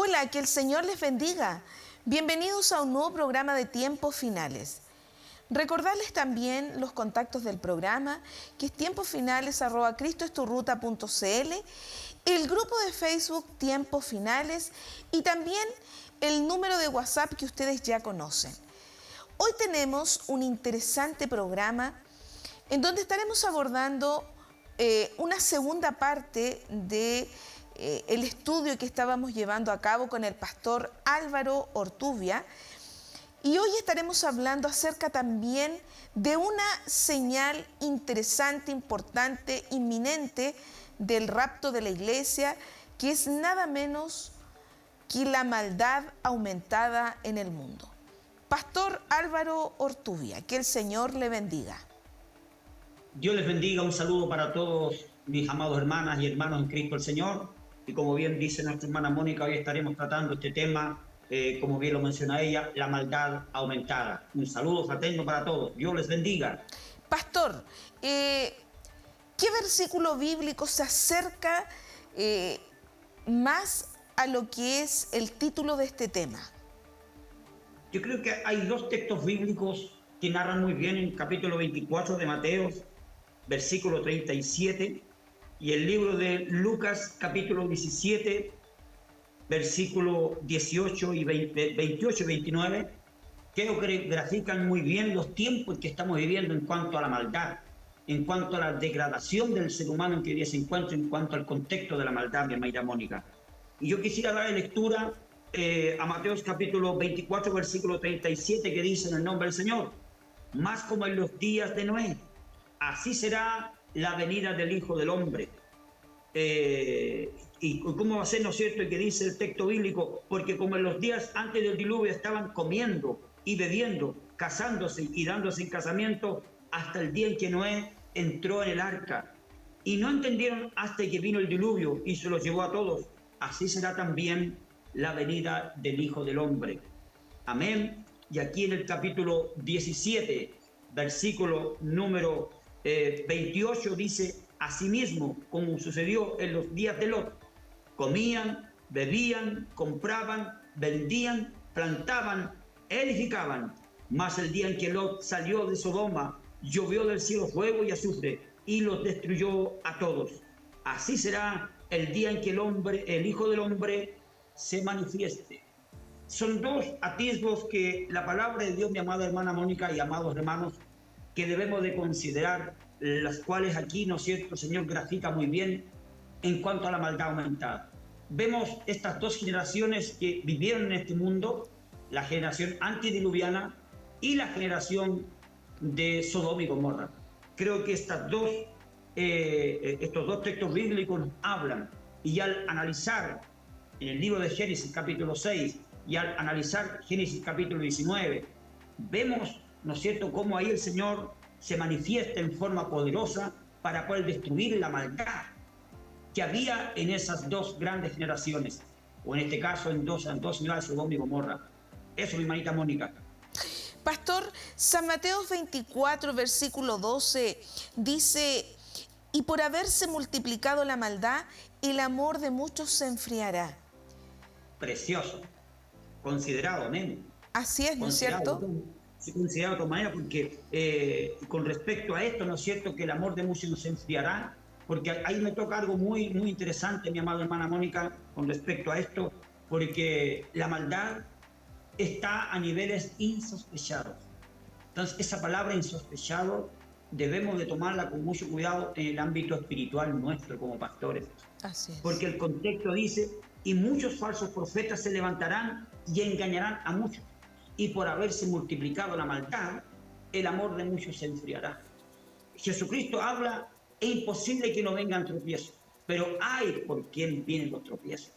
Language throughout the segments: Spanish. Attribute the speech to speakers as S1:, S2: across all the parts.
S1: Hola, que el Señor les bendiga. Bienvenidos a un nuevo programa de Tiempos Finales. Recordarles también los contactos del programa, que es tiemposfinales@cristoesturruta.cl, el grupo de Facebook Tiempos Finales y también el número de WhatsApp que ustedes ya conocen. Hoy tenemos un interesante programa en donde estaremos abordando una segunda parte de el estudio que estábamos llevando a cabo con el pastor Álvaro Ortubia. Y hoy estaremos hablando acerca también de una señal interesante, importante, inminente del rapto de la iglesia, que es nada menos que la maldad aumentada en el mundo. Pastor Álvaro Ortubia, que el Señor le bendiga.
S2: Dios les bendiga, un saludo para todos mis amados hermanas y hermanos en Cristo el Señor. Y como bien dice nuestra hermana Mónica, hoy estaremos tratando este tema, como bien lo menciona ella, la maldad aumentada. Un saludo fraterno para todos. Dios les bendiga.
S1: Pastor, ¿qué versículo bíblico se acerca más a lo que es el título de este tema?
S2: Yo creo que hay dos textos bíblicos que narran muy bien en capítulo 24 de Mateo, versículo 37, y el libro de Lucas, capítulo 17, versículo 18 y 28 y 29, creo que grafican muy bien los tiempos que estamos viviendo en cuanto a la maldad, en cuanto a la degradación del ser humano en que hoy día se encuentra, en cuanto al contexto de la maldad, mi hermana Mónica. Y yo quisiera dar lectura a Mateo capítulo 24, versículo 37, que dice en el nombre del Señor: más como en los días de Noé, así será la venida del Hijo del Hombre. ¿Y cómo va a ser, no es cierto? Y que dice el texto bíblico: porque como en los días antes del diluvio estaban comiendo y bebiendo, casándose y dándose en casamiento, hasta el día en que Noé entró en el arca. Y no entendieron hasta que vino el diluvio y se los llevó a todos. Así será también la venida del Hijo del Hombre. Amén. Y aquí en el capítulo 17, versículo número 28, dice: asimismo, como sucedió en los días de Lot, comían, bebían, compraban, vendían, plantaban, edificaban. Mas el día en que Lot salió de Sodoma, llovió del cielo fuego y azufre, y los destruyó a todos. Así será el día en que el Hijo del Hombre se manifieste. Son dos atisbos que la palabra de Dios, mi amada hermana Mónica y amados hermanos, que debemos de considerar, las cuales aquí, ¿no es cierto?, el Señor grafica muy bien en cuanto a la maldad aumentada. Vemos estas dos generaciones que vivieron en este mundo, la generación antediluviana y la generación de Sodoma y Gomorra. Creo que estos dos textos bíblicos nos hablan, y al analizar en el libro de Génesis capítulo 6 y al analizar Génesis capítulo 19, vemos, ¿no es cierto?, cómo ahí el Señor se manifiesta en forma poderosa para poder destruir la maldad que había en esas dos grandes generaciones, o en este caso en dos ciudades, Sodoma y Gomorra. Eso, mi hermanita Mónica.
S1: Pastor, San Mateo 24, versículo 12, dice: y por haberse multiplicado la maldad, el amor de muchos se enfriará.
S2: Precioso, considerado, amén.
S1: Así es, ¿no es cierto?
S2: Se considera de otra manera, porque con respecto a esto, ¿no es cierto?, que el amor de muchos nos enfriará, porque ahí me toca algo muy, muy interesante, mi amada hermana Mónica, con respecto a esto, porque la maldad está a niveles insospechados. Entonces, esa palabra insospechado debemos de tomarla con mucho cuidado en el ámbito espiritual nuestro como pastores.
S1: Así es.
S2: Porque el contexto dice: y muchos falsos profetas se levantarán y engañarán a muchos. Y por haberse multiplicado la maldad, el amor de muchos se enfriará. Jesucristo habla: es imposible que no vengan tropiezos, pero hay por quien vienen los tropiezos.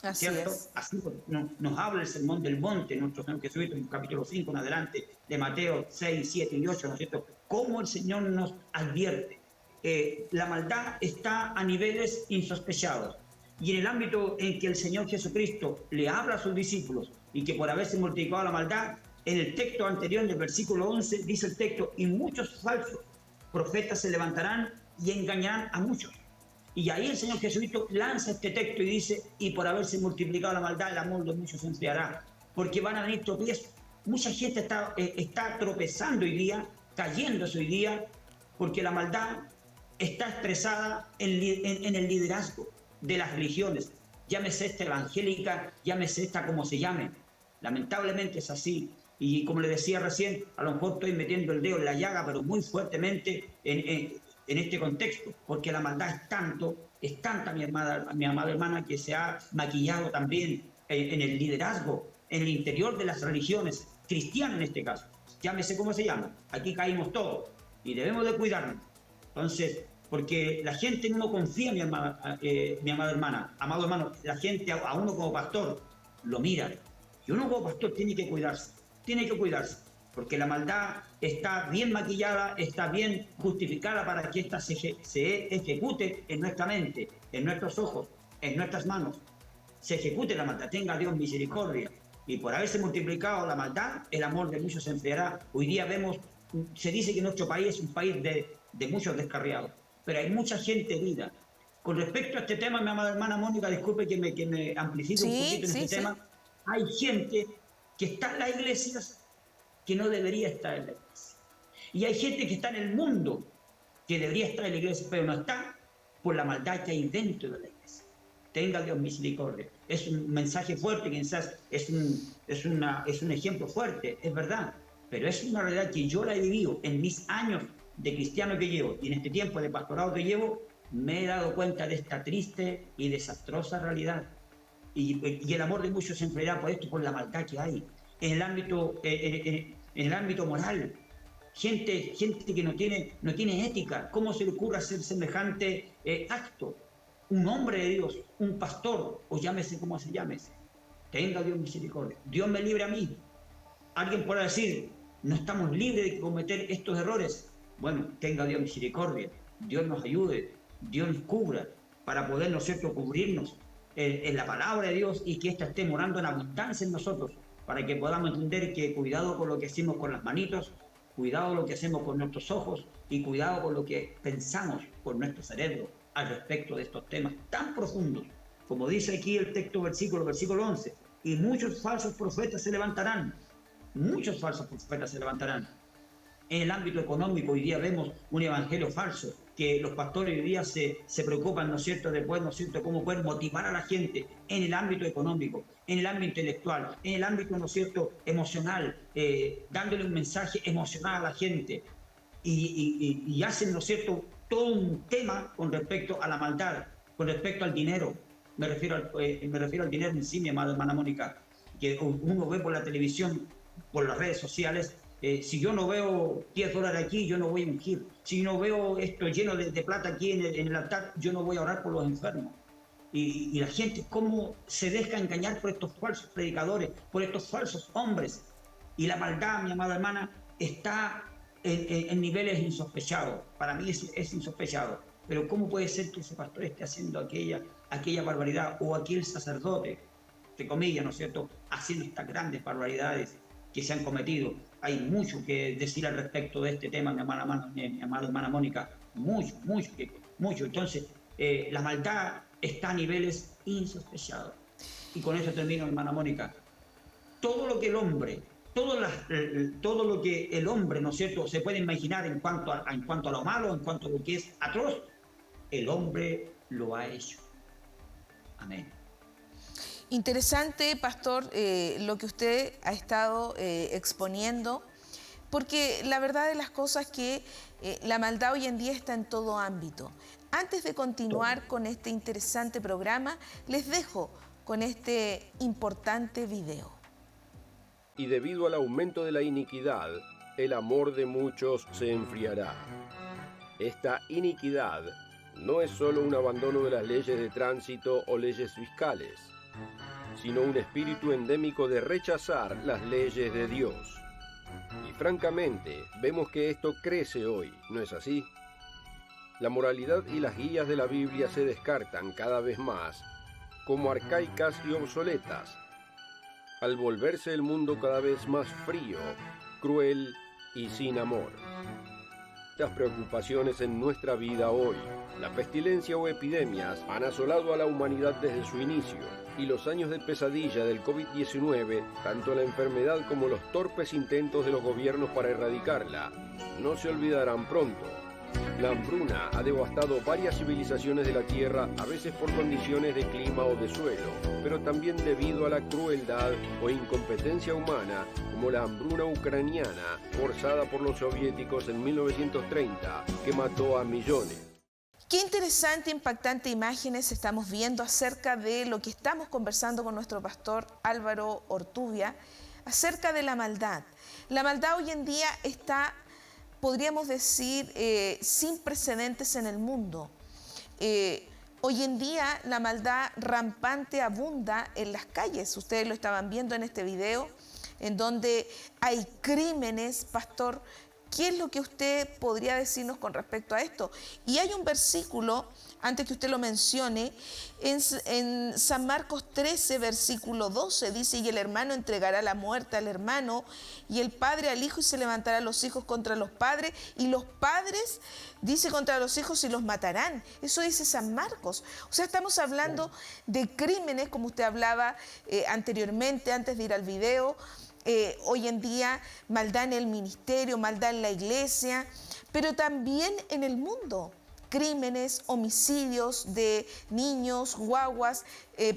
S1: Así
S2: ¿Cierto?
S1: es.
S2: Así nos habla el Sermón del Monte, nuestro Señor Jesucristo, en el capítulo 5 en adelante, de Mateo 6, 7 y 8, ¿no es cierto? Cómo el Señor nos advierte. La maldad está a niveles insospechados. Y en el ámbito en que el Señor Jesucristo le habla a sus discípulos, y que por haberse multiplicado la maldad, en el texto anterior, en el versículo 11, dice el texto: y muchos falsos profetas se levantarán y engañarán a muchos. Y ahí el Señor Jesucristo lanza este texto y dice, y por haberse multiplicado la maldad, el amor de muchos se enfriará, porque van a venir tropiezos. Mucha gente está tropezando hoy día, cayéndose hoy día, porque la maldad está expresada en el liderazgo de las religiones. Llámese esta evangélica, llámese esta como se llame. Lamentablemente es así. Y como le decía recién, a lo mejor estoy metiendo el dedo en la llaga, pero muy fuertemente en este contexto, porque la maldad es tanta, mi amada hermana, que se ha maquillado también en el liderazgo, en el interior de las religiones, cristianas en este caso. Llámese como se llama. Aquí caímos todos y debemos de cuidarnos. Entonces, porque la gente no confía, mi amada hermana, amado hermano, la gente a uno como pastor lo mira. Y uno como pastor tiene que cuidarse, porque la maldad está bien maquillada, está bien justificada para que ésta se ejecute en nuestra mente, en nuestros ojos, en nuestras manos. Se ejecute la maldad, tenga Dios misericordia. Y por haberse multiplicado la maldad, el amor de muchos se enfriará. Hoy día vemos, se dice que nuestro país es un país de muchos descarriados, pero hay mucha gente herida. Con respecto a este tema, mi amada hermana Mónica, disculpe que me amplifique un poquito en este tema. Hay gente que está en las iglesias que no debería estar en la iglesia. Y hay gente que está en el mundo que debería estar en la iglesia, pero no está por la maldad que hay dentro de la iglesia. Tenga Dios misericordia. Es un mensaje fuerte, quizás es un ejemplo fuerte, es verdad, pero es una realidad que yo la he vivido en mis años de cristiano que llevo y en este tiempo de pastorado que llevo, me he dado cuenta de esta triste y desastrosa realidad. Y el amor de muchos se enfriará por esto, por la maldad que hay. En el ámbito moral, gente que no tiene ética. ¿Cómo se le ocurre hacer semejante acto? Un hombre de Dios, un pastor, o llámese como se llámese. Tenga Dios misericordia. Dios me libre a mí. Alguien podrá decir, no estamos libres de cometer estos errores. Bueno, tenga Dios misericordia. Dios nos ayude, Dios nos cubra para poder, ¿no es cierto?, cubrirnos en la palabra de Dios y que ésta esté morando en abundancia en nosotros, para que podamos entender que cuidado con lo que hacemos con las manitos, cuidado con lo que hacemos con nuestros ojos y cuidado con lo que pensamos con nuestro cerebro al respecto de estos temas tan profundos, como dice aquí el texto versículo 11, y muchos falsos profetas se levantarán, muchos falsos profetas se levantarán. En el ámbito económico hoy día vemos un evangelio falso, que los pastores hoy día se preocupan, ¿no es cierto?, de poder, ¿no es cierto?, cómo poder motivar a la gente en el ámbito económico, en el ámbito intelectual, en el ámbito, ¿no es cierto?, emocional, dándole un mensaje emocional a la gente y hacen, ¿no es cierto?, todo un tema con respecto a la maldad, con respecto al dinero. Me refiero al dinero en sí, mi amada hermana Mónica, que uno ve por la televisión, por las redes sociales. Si yo no veo $10 aquí, yo no voy a ungir. Si no veo esto lleno de plata aquí en el altar, yo no voy a orar por los enfermos. Y la gente, ¿cómo se deja engañar por estos falsos predicadores, por estos falsos hombres? Y la maldad, mi amada hermana, está en niveles insospechados. Para mí es insospechado. Pero ¿cómo puede ser que ese pastor esté haciendo aquella barbaridad? O aquel sacerdote, entre comillas, ¿no es cierto?, haciendo estas grandes barbaridades que se han cometido. Hay mucho que decir al respecto de este tema, mi amada hermana Mónica. Mucho. Entonces, la maldad está a niveles insospechados. Y con eso termino, hermana Mónica. Todo lo que el hombre, ¿no es cierto?, se puede imaginar en cuanto a lo malo, en cuanto a lo que es atroz, el hombre lo ha hecho. Amén.
S1: Interesante, pastor, lo que usted ha estado exponiendo, porque la verdad de las cosas es que la maldad hoy en día está en todo ámbito. Antes de continuar con este interesante programa, les dejo con este importante video.
S3: Y debido al aumento de la iniquidad, el amor de muchos se enfriará. Esta iniquidad no es solo un abandono de las leyes de tránsito o leyes fiscales, sino un espíritu endémico de rechazar las leyes de Dios. Y francamente, vemos que esto crece hoy, ¿no es así? La moralidad y las guías de la Biblia se descartan cada vez más como arcaicas y obsoletas, al volverse el mundo cada vez más frío, cruel y sin amor. estas preocupaciones en nuestra vida hoy. La pestilencia o epidemias han asolado a la humanidad desde su inicio, y los años de pesadilla del COVID-19, tanto la enfermedad como los torpes intentos de los gobiernos para erradicarla, no se olvidarán pronto. La hambruna ha devastado varias civilizaciones de la Tierra, a veces por condiciones de clima o de suelo, pero también debido a la crueldad o incompetencia humana, como la hambruna ucraniana, forzada por los soviéticos en 1930, que mató a millones.
S1: Qué interesante, impactante imágenes estamos viendo acerca de lo que estamos conversando con nuestro pastor Álvaro Ortubia, acerca de la maldad. La maldad hoy en día está, podríamos decir, sin precedentes en el mundo. Hoy en día la maldad rampante abunda en las calles. Ustedes lo estaban viendo en este video, en donde hay crímenes, pastor. ¿Qué es lo que usted podría decirnos con respecto a esto? Y hay un versículo, antes que usted lo mencione, en San Marcos 13, versículo 12, dice: y el hermano entregará la muerte al hermano, y el padre al hijo, y se levantarán los hijos contra los padres, y los padres, dice, contra los hijos, y los matarán. Eso dice San Marcos. O sea, estamos hablando de crímenes, como usted hablaba anteriormente, antes de ir al video. Hoy en día, maldad en el ministerio, maldad en la iglesia, pero también en el mundo. Crímenes, homicidios de niños, guaguas,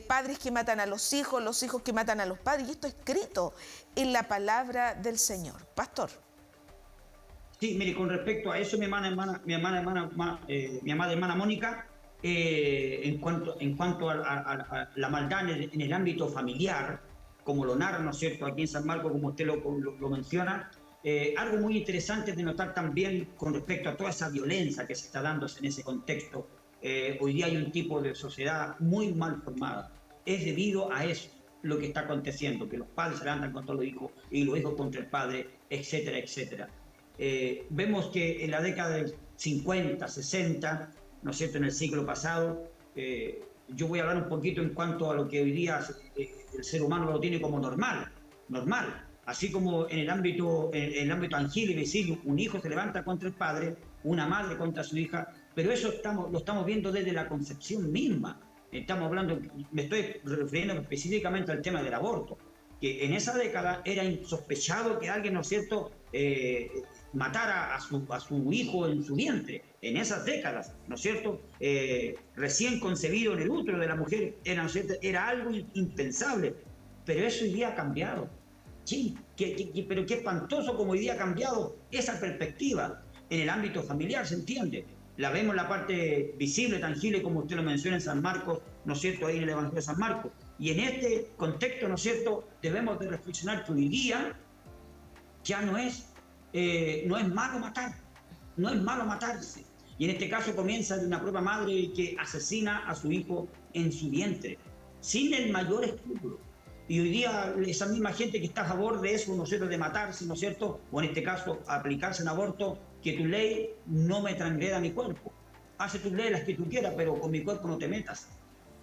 S1: padres que matan a los hijos que matan a los padres. Y esto escrito en la palabra del Señor. Pastor.
S2: Sí, mire, con respecto a eso, mi amada hermana Mónica, en cuanto a la maldad en el ámbito familiar, como lo narra, ¿no es cierto?, aquí en San Marcos, como usted lo menciona, algo muy interesante de notar también con respecto a toda esa violencia que se está dándose en ese contexto. Hoy día hay un tipo de sociedad muy mal formada. Es debido a eso lo que está aconteciendo, que los padres se levantan contra los hijos y los hijos contra el padre, etcétera, etcétera. Vemos que en la década del 50, 60, ¿no es cierto?, en el siglo pasado, yo voy a hablar un poquito en cuanto a lo que hoy día el ser humano lo tiene como normal. Así como en el ámbito tangible y visible, un hijo se levanta contra el padre, una madre contra su hija, pero eso lo estamos viendo desde la concepción misma. Estamos hablando, me estoy refiriendo específicamente al tema del aborto, que en esa década era insospechado que alguien, ¿no es cierto?, matara a su hijo en su vientre. En esas décadas, ¿no es cierto?, recién concebido en el útero de la mujer, era algo impensable. Pero eso hoy día ha cambiado. Sí, pero qué espantoso como hoy día ha cambiado esa perspectiva en el ámbito familiar, ¿se entiende? La vemos en la parte visible, tangible, como usted lo menciona en San Marcos, ¿no es cierto?, ahí en el Evangelio de San Marcos. Y en este contexto, ¿no es cierto?, debemos de reflexionar que hoy día ya no es malo matar, no es malo matarse. Y en este caso comienza de una propia madre que asesina a su hijo en su vientre, sin el mayor escrúpulo. Y hoy día esa misma gente que está a favor de eso, ¿no es cierto?, de matarse, ¿no es cierto?, o en este caso aplicarse un aborto, que tu ley no me transgreda mi cuerpo. Hace tus leyes las que tú quieras, pero con mi cuerpo no te metas.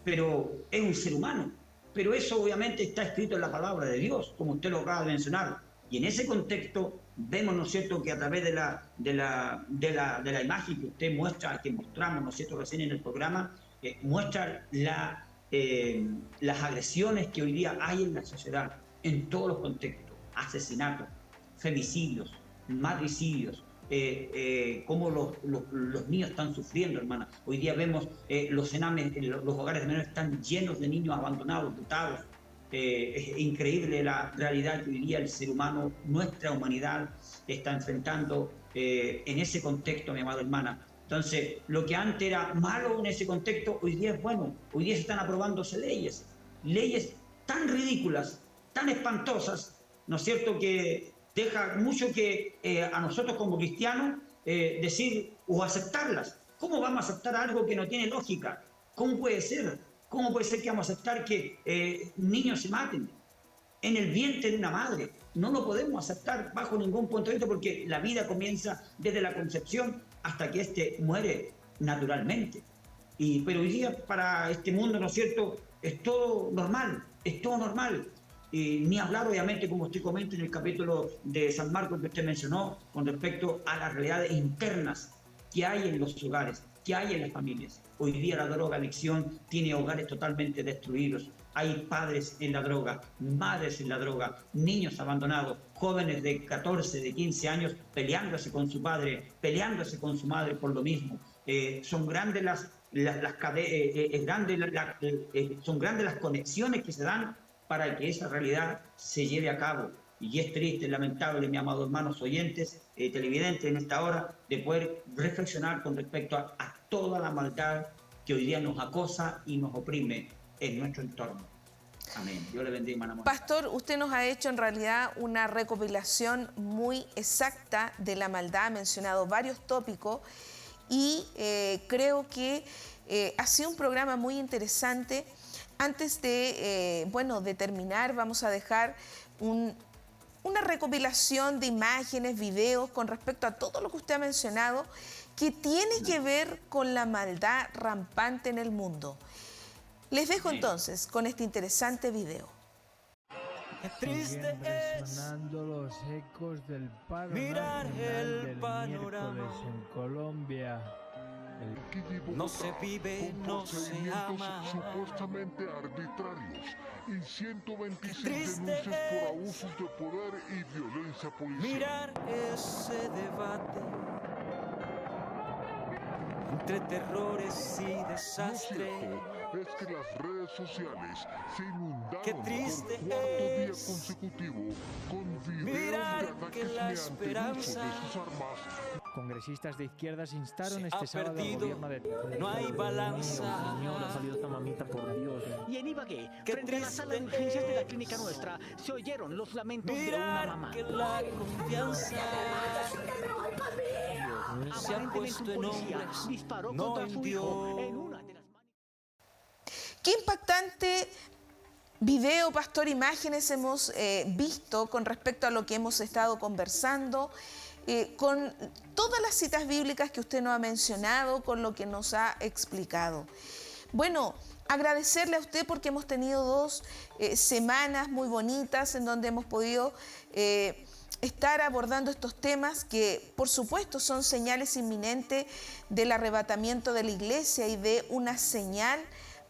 S2: Pero es un ser humano. Pero eso obviamente está escrito en la palabra de Dios, como usted lo acaba de mencionar. Y en ese contexto vemos, ¿no es cierto?, que a través de la imagen que usted muestra, que mostramos, ¿no es cierto?, recién en el programa, muestra las agresiones que hoy día hay en la sociedad, en todos los contextos: asesinatos, femicidios, matricidios, cómo los niños están sufriendo, hermana. Hoy día vemos los hogares de menores están llenos de niños abandonados, botados. Es increíble la realidad que hoy día el ser humano, nuestra humanidad, está enfrentando en ese contexto, mi amada hermana. Entonces, lo que antes era malo en ese contexto, hoy día es bueno. Hoy día se están aprobándose leyes tan ridículas, tan espantosas, ¿no es cierto?, que deja mucho que a nosotros como cristianos decir o aceptarlas. ¿Cómo vamos a aceptar algo que no tiene lógica? ¿Cómo puede ser? ¿Cómo puede ser que vamos a aceptar que niños se maten en el vientre de una madre? No lo podemos aceptar bajo ningún punto de vista, porque la vida comienza desde la concepción hasta que éste muere naturalmente. Pero hoy día para este mundo, ¿no es cierto?, es todo normal, es todo normal. Ni hablar, obviamente, como usted comenta en el capítulo de San Marcos que usted mencionó, con respecto a las realidades internas que hay en los hogares, que hay en las familias. Hoy día la drogadicción tiene hogares totalmente destruidos. Hay padres en la droga, madres en la droga, niños abandonados, jóvenes de 14, de 15 años peleándose con su padre, peleándose con su madre por lo mismo. Son grandes son grandes las conexiones que se dan para que esa realidad se lleve a cabo. Y es triste, lamentable, mis amados hermanos oyentes, televidentes en esta hora, de poder reflexionar con respecto a toda la maldad que hoy día nos acosa y nos oprime en nuestro entorno. Amén. Dios le bendiga, hermana Mónica.
S1: Pastor, usted nos ha hecho en realidad una recopilación muy exacta de la maldad, ha mencionado varios tópicos y creo que ha sido un programa muy interesante. Antes de, de terminar, vamos a dejar una recopilación de imágenes, videos con respecto a todo lo que usted ha mencionado que tiene que ver con la maldad rampante en el mundo. Les dejo entonces con este interesante video.
S4: Qué triste es
S5: los ecos del paro
S4: mirar el
S5: del
S4: panorama.
S5: En Colombia.
S4: No se vive, no se ama.
S6: Supuestamente arbitrarios y 126
S4: Triste
S6: denuncias por
S4: es
S6: abusos de poder y violencia policial.
S4: mirar ese debate entre terrores y
S6: Lo
S4: desastre.
S6: cierto es que las redes sociales se inundaron
S4: Qué
S6: por
S4: triste
S6: cuarto día
S4: es
S6: consecutivo con videos
S4: mirar
S6: de ataques
S4: que la
S6: mediante uso
S4: esperanza
S6: de sus armas.
S5: Congresistas de izquierdas instaron
S4: se
S5: este
S4: ha
S5: sábado al
S4: perdido,
S5: gobierno de...
S4: no hay balanza.
S7: Señora, salió esta mamita, por Dios.
S8: Y en Ibagué,
S4: Qué
S8: frente a la sala de
S4: triste
S8: urgencias de la
S4: es
S8: clínica nuestra, se oyeron los lamentos de una
S4: mirar
S8: mamá.
S4: que la confianza se ha
S8: Aparentemente
S4: puesto
S8: un
S4: en
S8: policía
S4: hombres,
S8: disparó
S4: no
S8: contra
S4: en
S8: su hijo
S4: Dios.
S8: en una de las
S1: Qué impactante video, pastor, imágenes hemos visto con respecto a lo que hemos estado conversando, con todas las citas bíblicas que usted nos ha mencionado, con lo que nos ha explicado. Bueno, agradecerle a usted porque hemos tenido 2 semanas muy bonitas en donde hemos podido estar abordando estos temas que, por supuesto, son señales inminentes del arrebatamiento de la iglesia y de una señal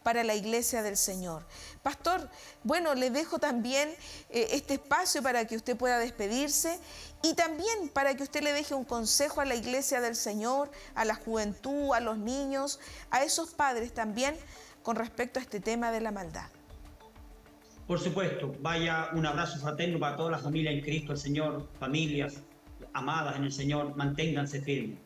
S1: para la iglesia del Señor. Pastor, bueno, le dejo también este espacio para que usted pueda despedirse y también para que usted le deje un consejo a la iglesia del Señor, a la juventud, a los niños, a esos padres también con respecto a este tema de la maldad.
S2: Por supuesto, vaya un abrazo fraterno para toda la familia en Cristo el Señor, familias amadas en el Señor, manténganse firmes.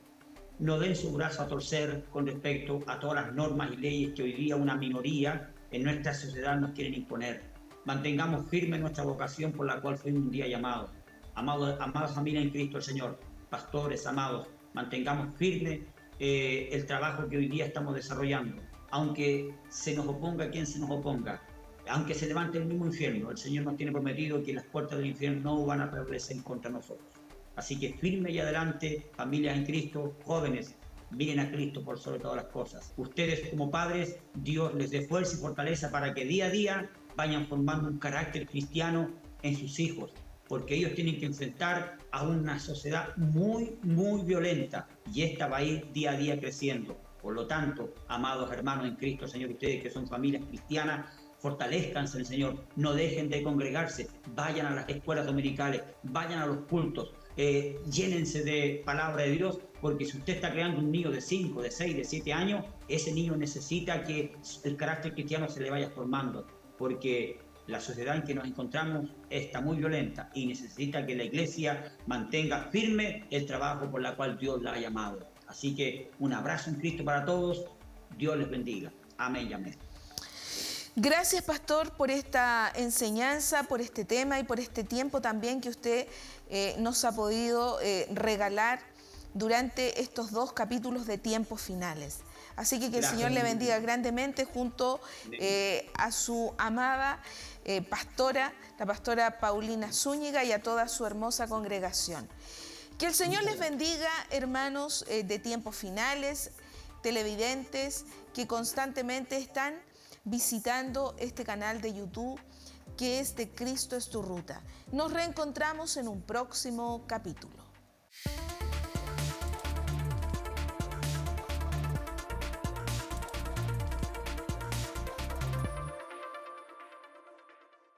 S2: No den su brazo a torcer con respecto a todas las normas y leyes que hoy día una minoría en nuestra sociedad nos quieren imponer. Mantengamos firme nuestra vocación por la cual fuimos un día llamados. Amada familia en Cristo el Señor, pastores amados, mantengamos firme el trabajo que hoy día estamos desarrollando. Aunque se nos oponga quien se nos oponga, aunque se levante el mismo infierno, el Señor nos tiene prometido que las puertas del infierno no van a prevalecer contra nosotros. Así que firme y adelante, familias en Cristo, jóvenes, miren a Cristo por sobre todas las cosas. Ustedes como padres, Dios les dé fuerza y fortaleza para que día a día vayan formando un carácter cristiano en sus hijos, porque ellos tienen que enfrentar a una sociedad muy, muy violenta y esta va a ir día a día creciendo. Por lo tanto, amados hermanos en Cristo, Señor, ustedes que son familias cristianas, fortalezcanse en el Señor, no dejen de congregarse, vayan a las escuelas dominicales, vayan a los cultos, llénense de palabra de Dios, porque si usted está creando un niño de 5, de 6, de 7 años, ese niño necesita que el carácter cristiano se le vaya formando, porque la sociedad en que nos encontramos está muy violenta y necesita que la iglesia mantenga firme el trabajo por el cual Dios la ha llamado. Así que un abrazo en Cristo para todos, Dios les bendiga. Amén y amén.
S1: Gracias, pastor, por esta enseñanza, por este tema y por este tiempo también que usted nos ha podido regalar durante estos 2 capítulos de Tiempos Finales. Así que el Señor le bendiga grandemente junto a su amada pastora, la pastora Paulina Zúñiga, y a toda su hermosa congregación. Que el Señor les bendiga, hermanos de Tiempos Finales, televidentes que constantemente están visitando este canal de YouTube, que este Cristo es tu ruta. Nos reencontramos en un próximo capítulo.